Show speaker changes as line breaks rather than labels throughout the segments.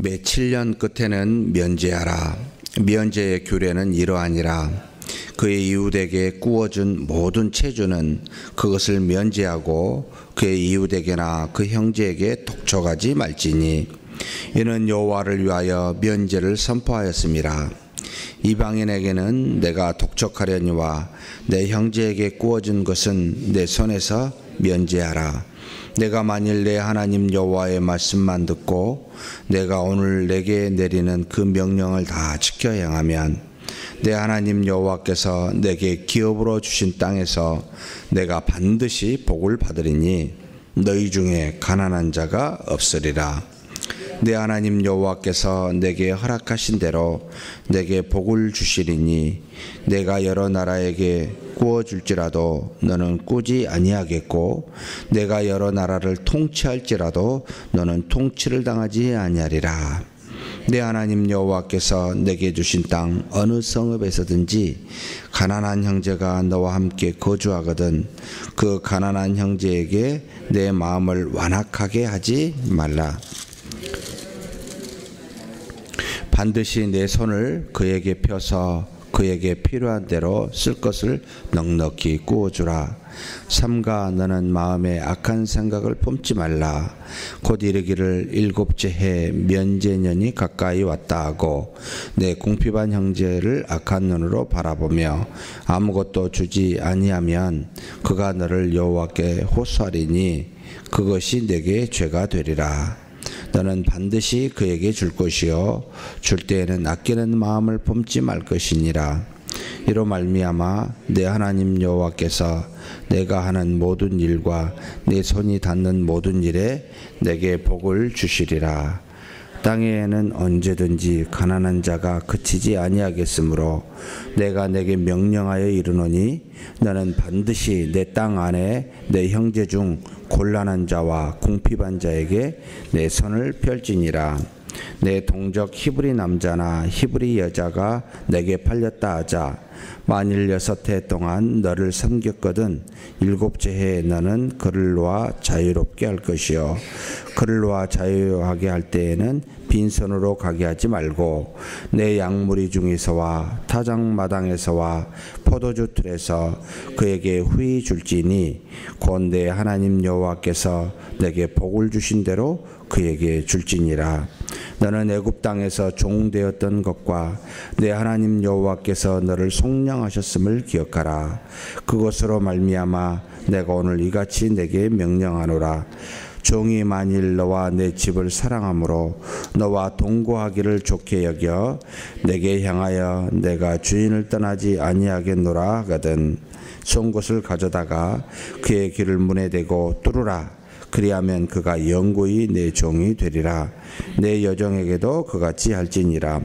매 7년 끝에는 면제하라. 면제의 규례는 이러하니라. 그의 이웃에게 꾸어준 모든 체주는 그것을 면제하고 그의 이웃에게나 그 형제에게 독촉하지 말지니 이는 여호와를 위하여 면제를 선포하였음이라. 이방인에게는 내가 독촉하려니와 내 형제에게 꾸어준 것은 내 손에서 면제하라. 내가 만일 내 하나님 여호와의 말씀만 듣고 내가 오늘 내게 내리는 그 명령을 다 지켜 행하면 내 하나님 여호와께서 내게 기업으로 주신 땅에서 내가 반드시 복을 받으리니 너희 중에 가난한 자가 없으리라. 내 하나님 여호와께서 내게 허락하신 대로 내게 복을 주시리니 내가 여러 나라에게 꾸어줄지라도 너는 꾸지 아니하겠고 내가 여러 나라를 통치할지라도 너는 통치를 당하지 아니하리라. 내 하나님 여호와께서 내게 주신 땅 어느 성읍에서든지 가난한 형제가 너와 함께 거주하거든 그 가난한 형제에게 내 마음을 완악하게 하지 말라. 반드시 내 손을 그에게 펴서 그에게 필요한 대로 쓸 것을 넉넉히 꾸어주라. 삼가 너는 마음에 악한 생각을 품지 말라. 곧 이르기를 일곱째 해 면제년이 가까이 왔다 하고 내 궁핍한 형제를 악한 눈으로 바라보며 아무것도 주지 아니하면 그가 너를 여호와께 호소하리니 그것이 내게 죄가 되리라. 너는 반드시 그에게 줄 것이요 줄 때에는 아끼는 마음을 품지 말 것이니라. 이로 말미암아 내 하나님 여호와께서 내가 하는 모든 일과 내 손이 닿는 모든 일에 내게 복을 주시리라. 땅에는 언제든지 가난한 자가 그치지 아니하겠으므로 내가 내게 명령하여 이르노니 너는 반드시 내 땅 안에 내 형제 중 곤란한 자와 궁핍한 자에게 내 손을 펼지니라. 내 동족 히브리 남자나 히브리 여자가 내게 팔렸다 하자 만일 6해 동안 너를 섬겼거든 일곱째 해에 너는 그를 놓아 자유롭게 할 것이요 그를 놓아 자유하게 할 때에는 빈손으로 가게 하지 말고 내 양무리 중에서와 타작마당에서와 포도주 틀에서 그에게 후히 줄지니 곧 내 하나님 여호와께서 내게 복을 주신 대로 그에게 줄지니라. 너는 애굽 땅에서 종되었던 것과 내 하나님 여호와께서 너를 속량하셨음을 기억하라. 그것으로 말미암아 내가 오늘 이같이 내게 명령하노라. 종이 만일 너와 내 집을 사랑함으로 너와 동거하기를 좋게 여겨 내게 향하여 내가 주인을 떠나지 아니하겠노라 하거든 송곳을 가져다가 그의 길을 문에 대고 뚫으라. 그리하면 그가 영구히 내 종이 되리라. 내 여종에게도 그같이 할지니라.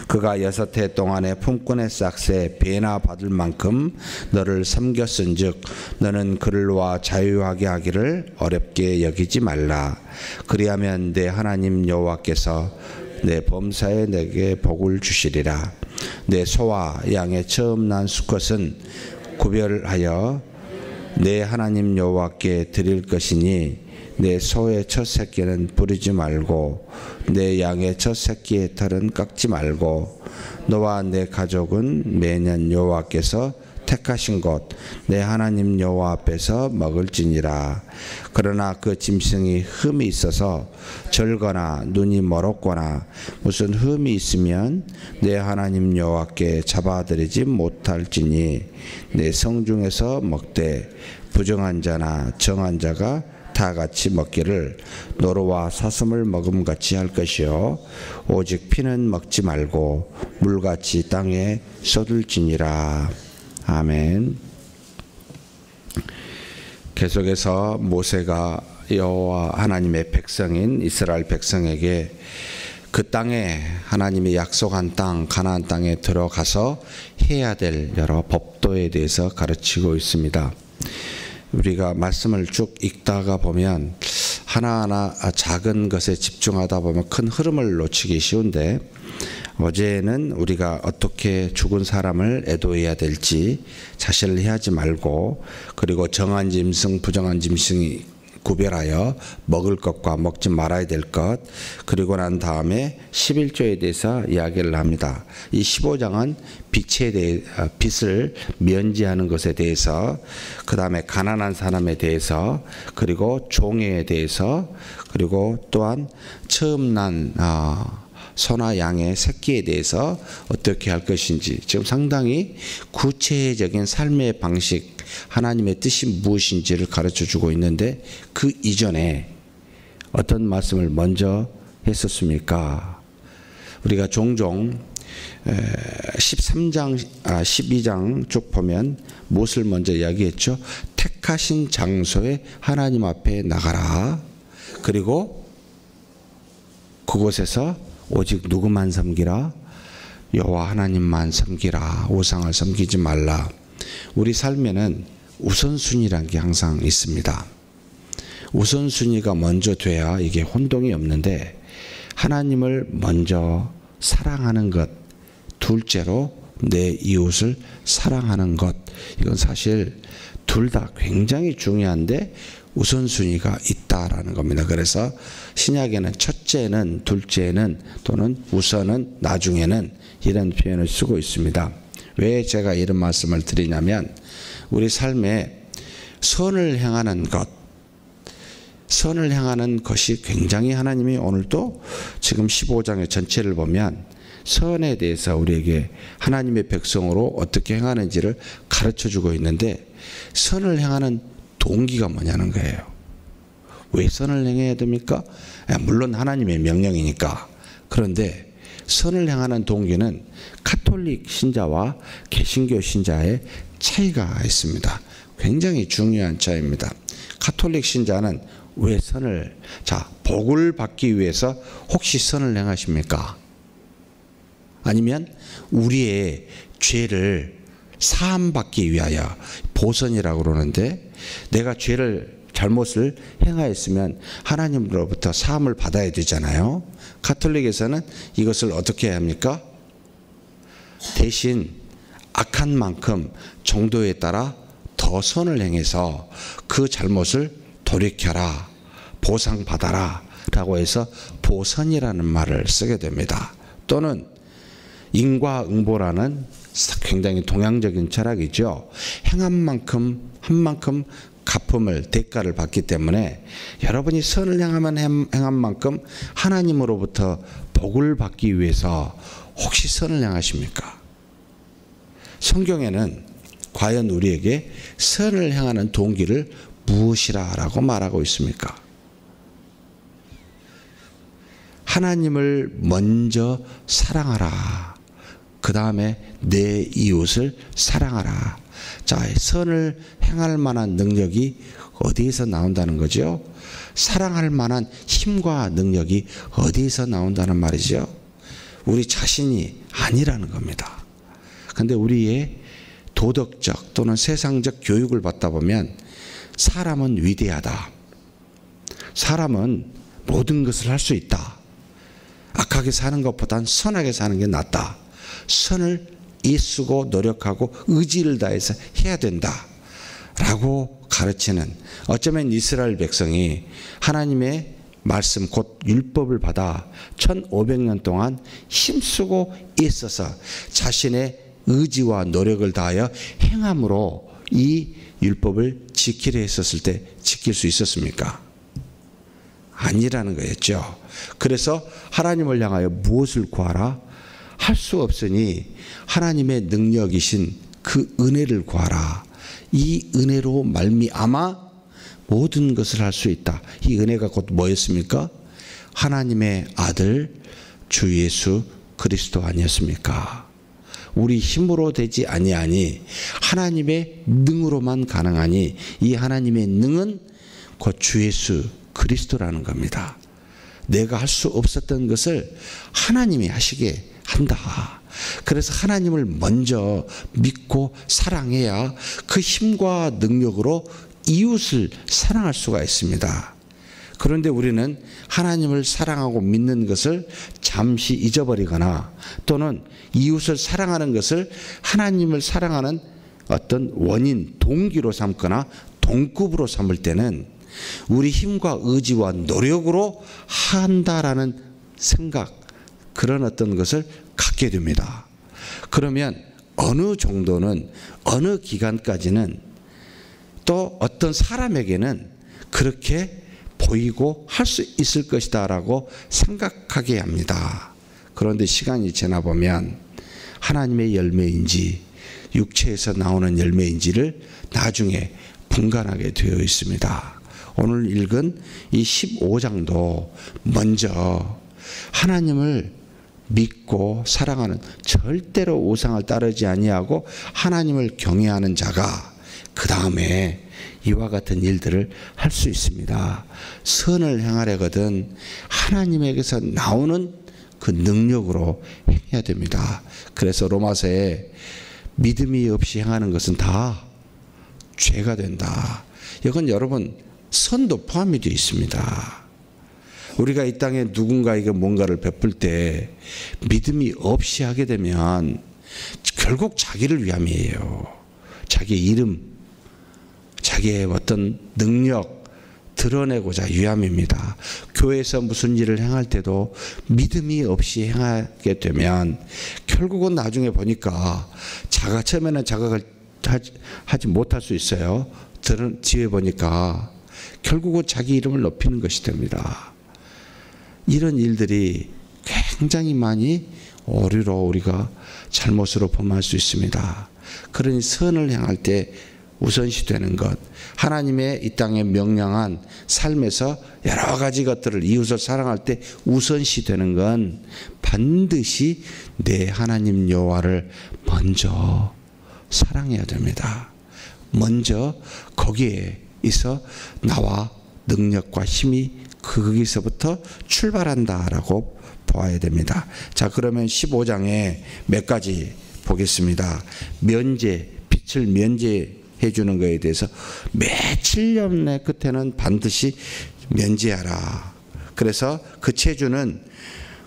그가 6해 동안의 품꾼의 싹새 배나 받을 만큼 너를 섬겼은즉 너는 그를 놓아 자유하게 하기를 어렵게 여기지 말라. 그리하면 내 하나님 여호와께서 내 범사에 내게 복을 주시리라. 내 소와 양의 처음 난 수컷은 구별하여 내 하나님 여호와께 드릴 것이니 내 소의 첫 새끼는 부리지 말고 내 양의 첫 새끼의 털은 깎지 말고 너와 내 가족은 매년 여호와께서 택하신 곳 내 하나님 여호와 앞에서 먹을지니라. 그러나 그 짐승이 흠이 있어서 절거나 눈이 멀었거나 무슨 흠이 있으면 내 하나님 여호와께 잡아들이지 못할지니 내 성중에서 먹되 부정한 자나 정한 자가 다 같이 먹기를 노루와 사슴을 먹음같이 할 것이요 오직 피는 먹지 말고 물같이 땅에 쏟을지니라. 아멘. 계속해서 모세가 여호와 하나님의 백성인 이스라엘 백성에게 그 땅에 하나님이 약속한 땅 가나안 땅에 들어가서 해야 될 여러 법도에 대해서 가르치고 있습니다. 우리가 말씀을 쭉 읽다가 보면 하나하나 작은 것에 집중하다 보면 큰 흐름을 놓치기 쉬운데 어제는 우리가 어떻게 죽은 사람을 애도해야 될지 자신을 해하지 말고 그리고 정한 짐승 부정한 짐승이 구별하여 먹을 것과 먹지 말아야 될 것, 그리고 난 다음에 11조에 대해서 이야기를 합니다. 이 15장은 빚을 면제하는 것에 대해서, 그 다음에 가난한 사람에 대해서, 그리고 종에 대해서, 그리고 또한 처음 난 소나 양의 새끼에 대해서 어떻게 할 것인지, 지금 상당히 구체적인 삶의 방식, 하나님의 뜻이 무엇인지를 가르쳐 주고 있는데, 그 이전에 어떤 말씀을 먼저 했었습니까? 우리가 종종 13장, 12장 쭉 보면 무엇을 먼저 이야기했죠? 택하신 장소에 하나님 앞에 나가라. 그리고 그곳에서 오직 누구만 섬기라? 여호와 하나님만 섬기라. 우상을 섬기지 말라. 우리 삶에는 우선순위라는 게 항상 있습니다. 우선순위가 먼저 돼야 이게 혼동이 없는데, 하나님을 먼저 사랑하는 것, 둘째로 내 이웃을 사랑하는 것, 이건 사실 둘 다 굉장히 중요한데 우선순위가 있다라는 겁니다. 그래서 신약에는 첫째는, 둘째는, 또는 우선은, 나중에는, 이런 표현을 쓰고 있습니다. 왜 제가 이런 말씀을 드리냐면, 우리 삶에 선을 행하는 것, 선을 행하는 것이 굉장히 하나님이 오늘도 지금 15장의 전체를 보면 선에 대해서 우리에게 하나님의 백성으로 어떻게 행하는지를 가르쳐 주고 있는데, 선을 행하는 동기가 뭐냐는 거예요. 왜 선을 행해야 됩니까? 물론 하나님의 명령이니까. 그런데 선을 행하는 동기는 가톨릭 신자와 개신교 신자의 차이가 있습니다. 굉장히 중요한 차이입니다. 가톨릭 신자는 왜 선을, 복을 받기 위해서 혹시 선을 행하십니까? 아니면 우리의 죄를 사함받기 위하여, 보선이라고 그러는데, 내가 잘못을 행하였으면 하나님으로부터 사함을 받아야 되잖아요. 가톨릭에서는 이것을 어떻게 해야 합니까? 대신 악한 만큼 정도에 따라 더 선을 행해서 그 잘못을 돌이켜라, 보상받아라 라고 해서 보선이라는 말을 쓰게 됩니다. 또는 인과응보라는 굉장히 동양적인 철학이죠. 행한 만큼 한 만큼 갚음을, 대가를 받기 때문에 여러분이 선을 행한 만큼 하나님으로부터 복을 받기 위해서 혹시 선을 행하십니까? 성경에는 과연 우리에게 선을 행하는 동기를 무엇이라고 말하고 있습니까? 하나님을 먼저 사랑하라. 그 다음에 내 이웃을 사랑하라. 선을 행할 만한 능력이 어디에서 나온다는 거죠? 사랑할 만한 힘과 능력이 어디에서 나온다는 말이죠? 우리 자신이 아니라는 겁니다. 그런데 우리의 도덕적 또는 세상적 교육을 받다 보면 사람은 위대하다. 사람은 모든 것을 할 수 있다. 악하게 사는 것보단 선하게 사는 게 낫다. 선을 애쓰고 노력하고 의지를 다해서 해야 된다 라고 가르치는, 어쩌면 이스라엘 백성이 하나님의 말씀 곧 율법을 받아 1500년 동안 힘쓰고 애써서 자신의 의지와 노력을 다하여 행함으로 이 율법을 지키려 했었을 때 지킬 수 있었습니까? 아니라는 거였죠. 그래서 하나님을 향하여 무엇을 구하라? 할 수 없으니 하나님의 능력이신 그 은혜를 구하라. 이 은혜로 말미암아 모든 것을 할 수 있다. 이 은혜가 곧 뭐였습니까? 하나님의 아들 주 예수 그리스도 아니었습니까? 우리 힘으로 되지 아니하니 하나님의 능으로만 가능하니, 이 하나님의 능은 곧 주 예수 그리스도라는 겁니다. 내가 할 수 없었던 것을 하나님이 하시게 한다. 그래서 하나님을 먼저 믿고 사랑해야 그 힘과 능력으로 이웃을 사랑할 수가 있습니다. 그런데 우리는 하나님을 사랑하고 믿는 것을 잠시 잊어버리거나, 또는 이웃을 사랑하는 것을 하나님을 사랑하는 어떤 원인, 동기로 삼거나 동급으로 삼을 때는 우리 힘과 의지와 노력으로 한다라는 생각, 그런 어떤 것을 갖게 됩니다. 그러면 어느 정도는, 어느 기간까지는 또 어떤 사람에게는 그렇게 보이고 할 수 있을 것이다 라고 생각하게 합니다. 그런데 시간이 지나보면 하나님의 열매인지 육체에서 나오는 열매인지를 나중에 분간하게 되어 있습니다. 오늘 읽은 이 15장도 먼저 하나님을 믿고 사랑하는, 절대로 우상을 따르지 아니하고 하나님을 경외하는 자가 그 다음에 이와 같은 일들을 할 수 있습니다. 선을 행하려거든 하나님에게서 나오는 그 능력으로 행해야 됩니다. 그래서 로마서에 믿음이 없이 행하는 것은 다 죄가 된다. 이건 여러분 선도 포함이 되어 있습니다. 우리가 이 땅에 누군가에게 뭔가를 베풀 때 믿음이 없이 하게 되면 결국 자기를 위함이에요. 자기의 이름, 자기의 어떤 능력 드러내고자 위함입니다. 교회에서 무슨 일을 행할 때도 믿음이 없이 행하게 되면 결국은 나중에 보니까 처음에는 자각을 하지 못할 수 있어요. 뒤에 보니까 결국은 자기 이름을 높이는 것이 됩니다. 이런 일들이 굉장히 많이 오류로 우리가 잘못으로 범할 수 있습니다. 그러니 선을 행할 때 우선시 되는 것, 하나님의 이 땅에 명령한 삶에서 여러 가지 것들을 이웃을 사랑할 때 우선시 되는 건 반드시 내 하나님 여호와를 먼저 사랑해야 됩니다. 먼저 거기에 있어 나와 능력과 힘이 거기서부터 출발한다라고 보아야 됩니다. 자, 그러면 15장에 몇 가지 보겠습니다. 면제, 빛을 면제해 주는 것에 대해서 매 7년의 끝에는 반드시 면제하라. 그래서 그 체주는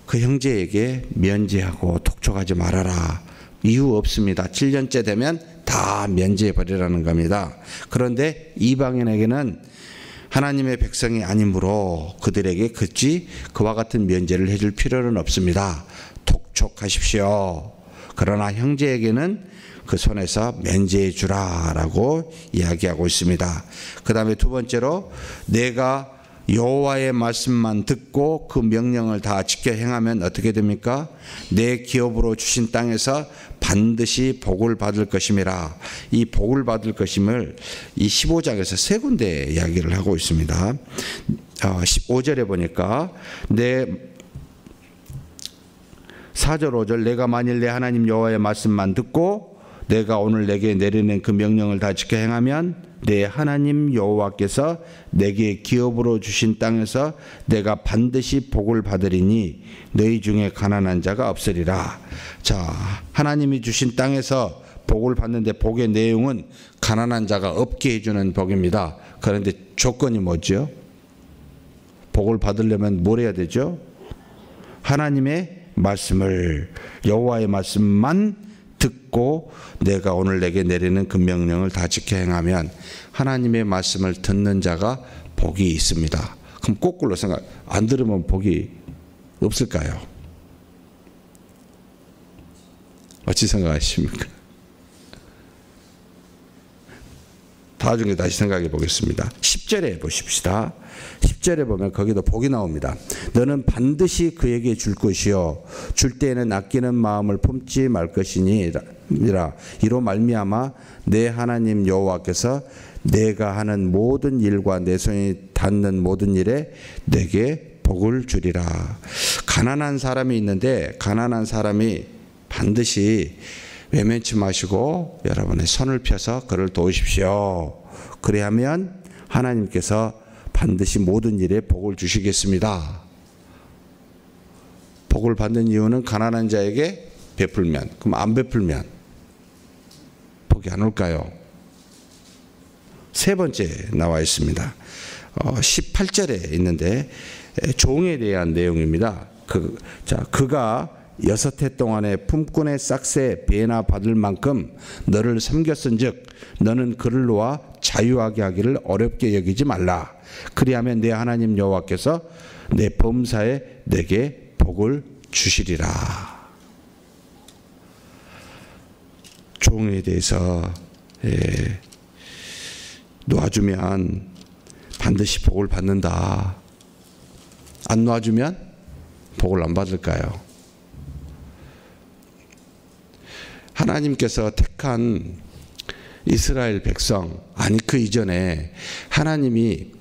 그 형제에게 면제하고 독촉하지 말아라. 이유 없습니다. 7년째 되면 다 면제해 버리라는 겁니다. 그런데 이방인에게는 하나님의 백성이 아니므로 그들에게 그와 같은 면제를 해줄 필요는 없습니다. 독촉하십시오. 그러나 형제에게는 그 손에서 면제해 주라라고 이야기하고 있습니다. 그 다음에 두 번째로 내가 여호와의 말씀만 듣고 그 명령을 다 지켜 행하면 어떻게 됩니까? 내 기업으로 주신 땅에서 반드시 복을 받을 것임이라. 이 복을 받을 것임을 이 15장에서 세 군데 이야기를 하고 있습니다. 15절에 보니까 4절 5절 내가 만일 내 하나님 여호와의 말씀만 듣고 내가 오늘 내게 내리는 그 명령을 다 지켜 행하면 내 하나님 여호와께서 내게 기업으로 주신 땅에서 내가 반드시 복을 받으리니 너희 중에 가난한 자가 없으리라. 자, 하나님이 주신 땅에서 복을 받는데 복의 내용은 가난한 자가 없게 해주는 복입니다. 그런데 조건이 뭐죠? 복을 받으려면 뭘 해야 되죠? 하나님의 말씀을, 여호와의 말씀만 듣고 내가 오늘 내게 내리는 그 명령을 다 지켜 행하면 하나님의 말씀을 듣는 자가 복이 있습니다. 그럼 거꾸로 안 들으면 복이 없을까요? 어찌 생각하십니까? 나중에 다시 생각해 보겠습니다. 10절에 보십시다. 10절에 보면 거기도 복이 나옵니다. 너는 반드시 그에게 줄 것이요 줄 때에는 아끼는 마음을 품지 말 것이니라. 이로 말미암아 내 하나님 여호와께서 내가 하는 모든 일과 내 손이 닿는 모든 일에 내게 복을 주리라. 가난한 사람이 있는데 가난한 사람이 반드시 외면치 마시고 여러분의 손을 펴서 그를 도우십시오. 그래야면 하나님께서 반드시 모든 일에 복을 주시겠습니다. 복을 받는 이유는 가난한 자에게 베풀면, 그럼 안 베풀면 복이 안 올까요? 세 번째 나와 있습니다. 18절에 있는데 종에 대한 내용입니다. 그가 6해 동안에 품꾼의 싹새 배나 받을 만큼 너를 섬겼은즉 너는 그를 놓아 자유하게 하기를 어렵게 여기지 말라. 그리하면 내 하나님 여호와께서 내 범사에 내게 복을 주시리라. 종에 대해서 놓아주면 반드시 복을 받는다. 안 놓아주면 복을 안 받을까요? 하나님께서 택한 이스라엘 백성, 아니 그 이전에 하나님이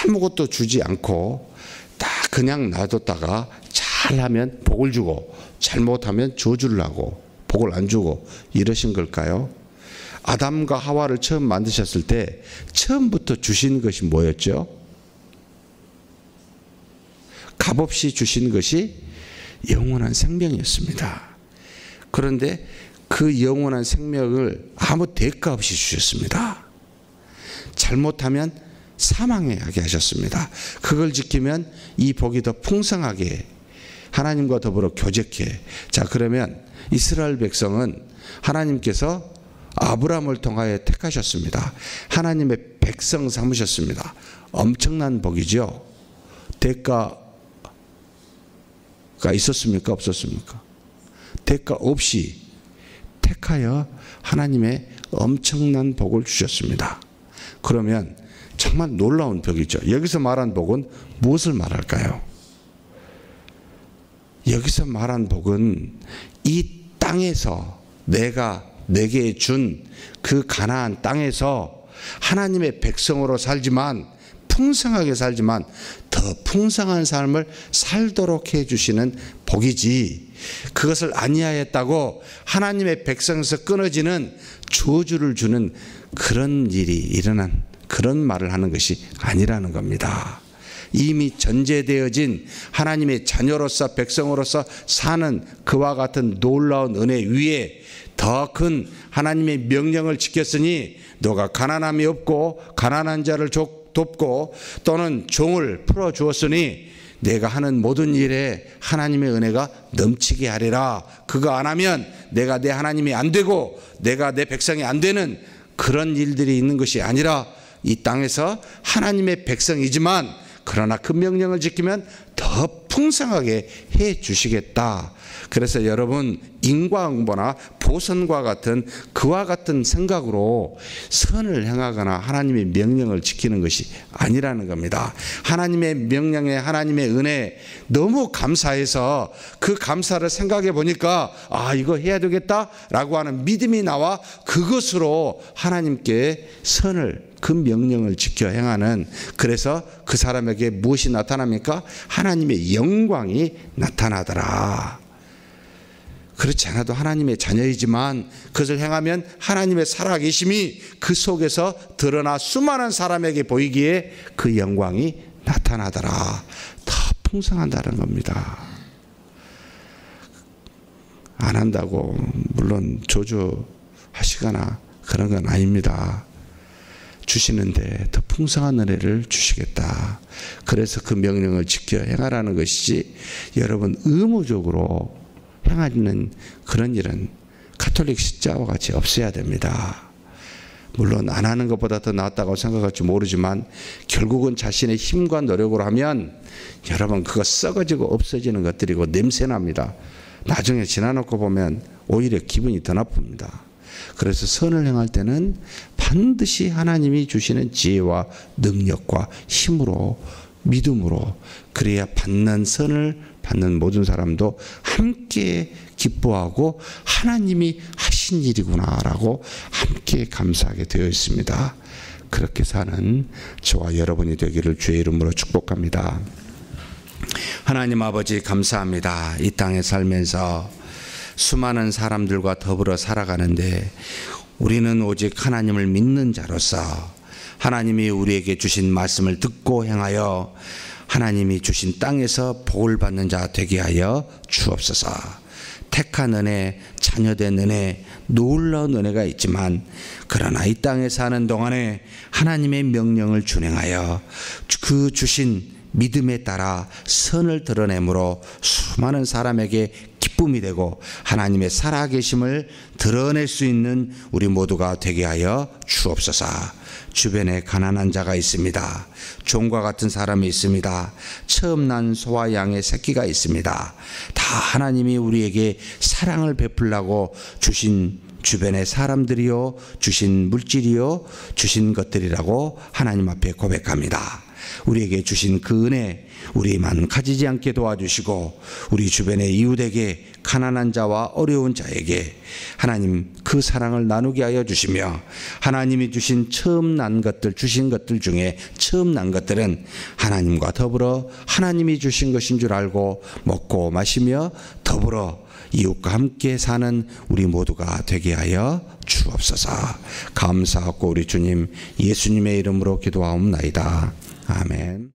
아무것도 주지 않고 딱 그냥 놔뒀다가 잘하면 복을 주고 잘못하면 저주를 하고 복을 안 주고 이러신 걸까요? 아담과 하와를 처음 만드셨을 때 처음부터 주신 것이 뭐였죠? 값없이 주신 것이 영원한 생명이었습니다. 그런데 그 영원한 생명을 아무 대가 없이 주셨습니다. 잘못하면 사망하게 하셨습니다. 그걸 지키면 이 복이 더 풍성하게 하나님과 더불어 교제케. 자, 그러면 이스라엘 백성은 하나님께서 아브라함을 통하여 택하셨습니다. 하나님의 백성 삼으셨습니다. 엄청난 복이죠. 대가가 있었습니까? 없었습니까? 대가 없이 택하여 하나님의 엄청난 복을 주셨습니다. 그러면 정말 놀라운 복이죠. 여기서 말한 복은 무엇을 말할까요? 여기서 말한 복은 이 땅에서 내가 내게 준 그 가나안 땅에서 하나님의 백성으로 살지만 풍성하게 살지만 더 풍성한 삶을 살도록 해주시는 복이지, 그것을 아니하였다고 하나님의 백성에서 끊어지는 저주를 주는 그런 일이 일어난 그런 말을 하는 것이 아니라는 겁니다. 이미 전제되어진 하나님의 자녀로서 백성으로서 사는 그와 같은 놀라운 은혜 위에 더 큰 하나님의 명령을 지켰으니 너가 가난함이 없고 가난한 자를 돕고 또는 종을 풀어주었으니 내가 하는 모든 일에 하나님의 은혜가 넘치게 하리라. 그거 안 하면 내가 내 하나님이 안 되고 내가 내 백성이 안 되는 그런 일들이 있는 것이 아니라 이 땅에서 하나님의 백성이지만 그러나 그 명령을 지키면 더 풍성하게 해 주시겠다. 그래서 여러분, 인과응보나 보선과 같은 그와 같은 생각으로 선을 행하거나 하나님의 명령을 지키는 것이 아니라는 겁니다. 하나님의 명령에 하나님의 은혜 너무 감사해서 그 감사를 생각해 보니까 이거 해야 되겠다라고 하는 믿음이 나와 그것으로 하나님께 선을, 그 명령을 지켜 행하는, 그래서 그 사람에게 무엇이 나타납니까? 하나님의 영광이 나타나더라. 그렇지 않아도 하나님의 자녀이지만 그것을 행하면 하나님의 살아계심이 그 속에서 드러나 수많은 사람에게 보이기에 그 영광이 나타나더라. 더 풍성한다는 겁니다. 안 한다고 물론 저주하시거나 그런 건 아닙니다. 주시는데 더 풍성한 은혜를 주시겠다. 그래서 그 명령을 지켜 행하라는 것이지, 여러분 의무적으로 행하는 그런 일은 가톨릭 십자와 같이 없어야 됩니다. 물론 안 하는 것보다 더 낫다고 생각할지 모르지만 결국은 자신의 힘과 노력으로 하면 여러분 그거 썩어지고 없어지는 것들이고 냄새납니다. 나중에 지나놓고 보면 오히려 기분이 더 나쁩니다. 그래서 선을 행할 때는 반드시 하나님이 주시는 지혜와 능력과 힘으로, 믿음으로, 그래야 받는 선을 받는 모든 사람도 함께 기뻐하고 하나님이 하신 일이구나라고 함께 감사하게 되어 있습니다. 그렇게 사는 저와 여러분이 되기를 주의 이름으로 축복합니다. 하나님 아버지, 감사합니다. 이 땅에 살면서 수많은 사람들과 더불어 살아가는데 우리는 오직 하나님을 믿는 자로서 하나님이 우리에게 주신 말씀을 듣고 행하여 하나님이 주신 땅에서 복을 받는 자 되게 하여 주옵소서. 택한 은혜, 자녀된 은혜, 놀라운 은혜가 있지만 그러나 이 땅에 사는 동안에 하나님의 명령을 준행하여 그 주신 믿음에 따라 선을 드러내므로 수많은 사람에게 기쁨 기쁨이 되고 하나님의 살아계심을 드러낼 수 있는 우리 모두가 되게 하여 주옵소서. 주변에 가난한 자가 있습니다. 종과 같은 사람이 있습니다. 처음 난 소와 양의 새끼가 있습니다. 다 하나님이 우리에게 사랑을 베풀라고 주신 주변의 사람들이요, 주신 물질이요, 주신 것들이라고 하나님 앞에 고백합니다. 우리에게 주신 그 은혜 우리만 가지지 않게 도와주시고 우리 주변의 이웃에게 가난한 자와 어려운 자에게 하나님 그 사랑을 나누게 하여 주시며 하나님이 주신 처음 난 것들, 주신 것들 중에 처음 난 것들은 하나님과 더불어 하나님이 주신 것인 줄 알고 먹고 마시며 더불어 이웃과 함께 사는 우리 모두가 되게 하여 주옵소서. 감사하고 우리 주님 예수님의 이름으로 기도하옵나이다. 아멘.